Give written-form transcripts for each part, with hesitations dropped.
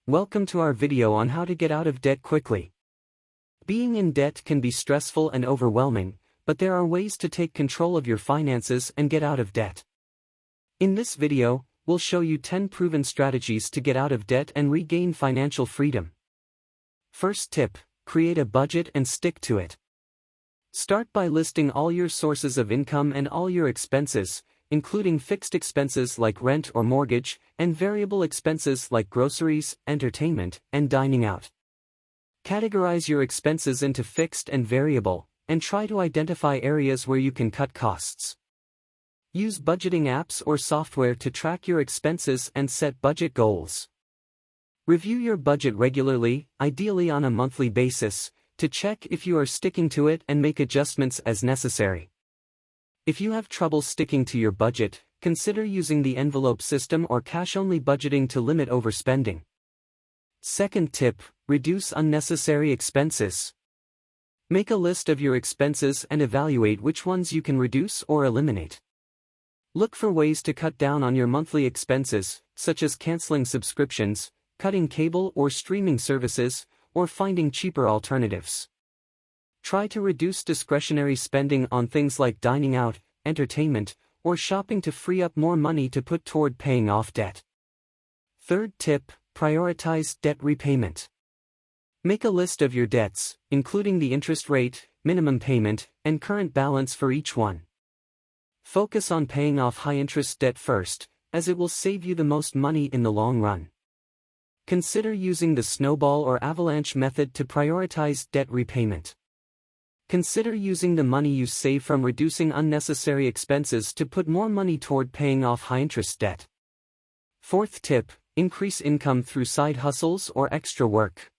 Welcome to our video on how to get out of debt quickly. Being in debt can be stressful and overwhelming, but there are ways to take control of your finances and get out of debt. In this video, we'll show you 10 proven strategies to get out of debt and regain financial freedom. First tip, create a budget and stick to it. Start by listing all your sources of income and all your expenses, including fixed expenses like rent or mortgage, and variable expenses like groceries, entertainment, and dining out. Categorize your expenses into fixed and variable, and try to identify areas where you can cut costs. Use budgeting apps or software to track your expenses and set budget goals. Review your budget regularly, ideally on a monthly basis, to check if you are sticking to it and make adjustments as necessary. If you have trouble sticking to your budget, consider using the envelope system or cash-only budgeting to limit overspending. Second tip, reduce unnecessary expenses. Make a list of your expenses and evaluate which ones you can reduce or eliminate. Look for ways to cut down on your monthly expenses, such as canceling subscriptions, cutting cable or streaming services, or finding cheaper alternatives. Try to reduce discretionary spending on things like dining out, entertainment, or shopping to free up more money to put toward paying off debt. Third tip, prioritize debt repayment. Make a list of your debts, including the interest rate, minimum payment, and current balance for each one. Focus on paying off high-interest debt first, as it will save you the most money in the long run. Consider using the snowball or avalanche method to prioritize debt repayment. Consider using the money you save from reducing unnecessary expenses to put more money toward paying off high-interest debt. Fourth tip, increase income through side hustles or extra work.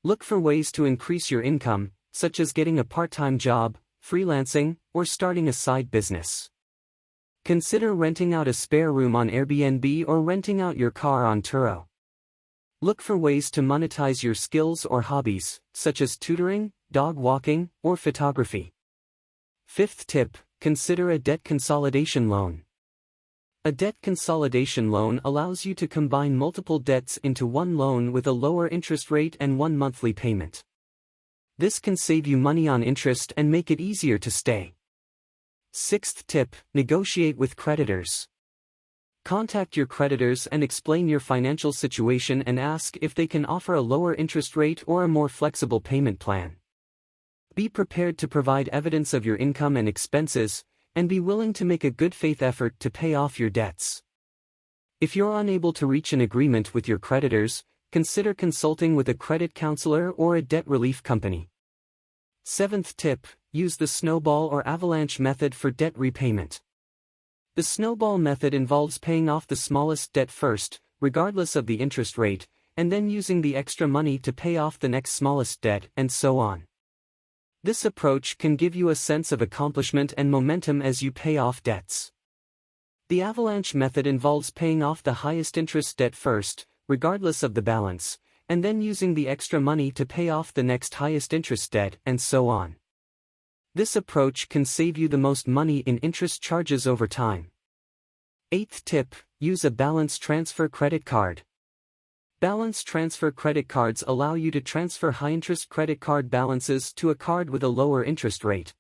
Look for ways to increase your income, such as getting a part-time job, freelancing, or starting a side business. Consider renting out a spare room on Airbnb or renting out your car on Turo. Look for ways to monetize your skills or hobbies, such as tutoring, dog walking, or photography. Fifth tip, consider a debt consolidation loan. A debt consolidation loan allows you to combine multiple debts into one loan with a lower interest rate and one monthly payment. This can save you money on interest and make it easier to stay. Sixth tip, negotiate with creditors. Contact your creditors and explain your financial situation and ask if they can offer a lower interest rate or a more flexible payment plan. Be prepared to provide evidence of your income and expenses, and be willing to make a good faith effort to pay off your debts. If you're unable to reach an agreement with your creditors, consider consulting with a credit counselor or a debt relief company. Seventh tip, use the snowball or avalanche method for debt repayment. The snowball method involves paying off the smallest debt first, regardless of the interest rate, and then using the extra money to pay off the next smallest debt, and so on. This approach can give you a sense of accomplishment and momentum as you pay off debts. The avalanche method involves paying off the highest interest debt first, regardless of the balance, and then using the extra money to pay off the next highest interest debt, and so on. This approach can save you the most money in interest charges over time. Eighth tip, use a balance transfer credit card. Balance transfer credit cards allow you to transfer high-interest credit card balances to a card with a lower interest rate.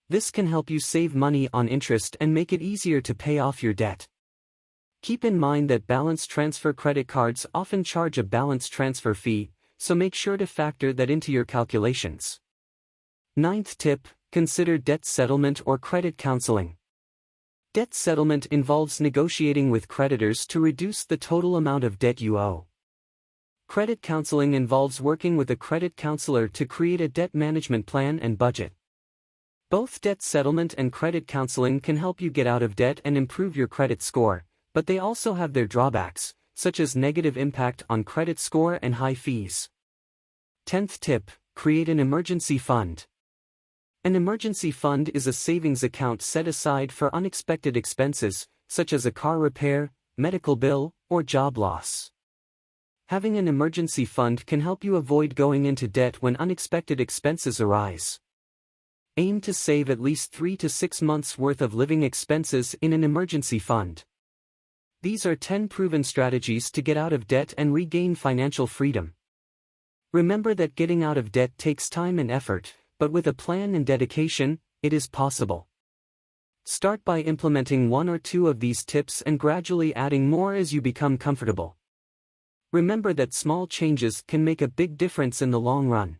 This can help you save money on interest and make it easier to pay off your debt. Keep in mind that balance transfer credit cards often charge a balance transfer fee, so make sure to factor that into your calculations. Ninth tip, consider debt settlement or credit counseling. Debt settlement involves negotiating with creditors to reduce the total amount of debt you owe. Credit counseling involves working with a credit counselor to create a debt management plan and budget. Both debt settlement and credit counseling can help you get out of debt and improve your credit score, but they also have their drawbacks, such as negative impact on credit score and high fees. 10th tip, create an emergency fund. An emergency fund is a savings account set aside for unexpected expenses, such as a car repair, medical bill, or job loss. Having an emergency fund can help you avoid going into debt when unexpected expenses arise. Aim to save at least 3 to 6 months' worth of living expenses in an emergency fund. These are 10 proven strategies to get out of debt and regain financial freedom. Remember that getting out of debt takes time and effort, but with a plan and dedication, it is possible. Start by implementing one or two of these tips and gradually adding more as you become comfortable. Remember that small changes can make a big difference in the long run.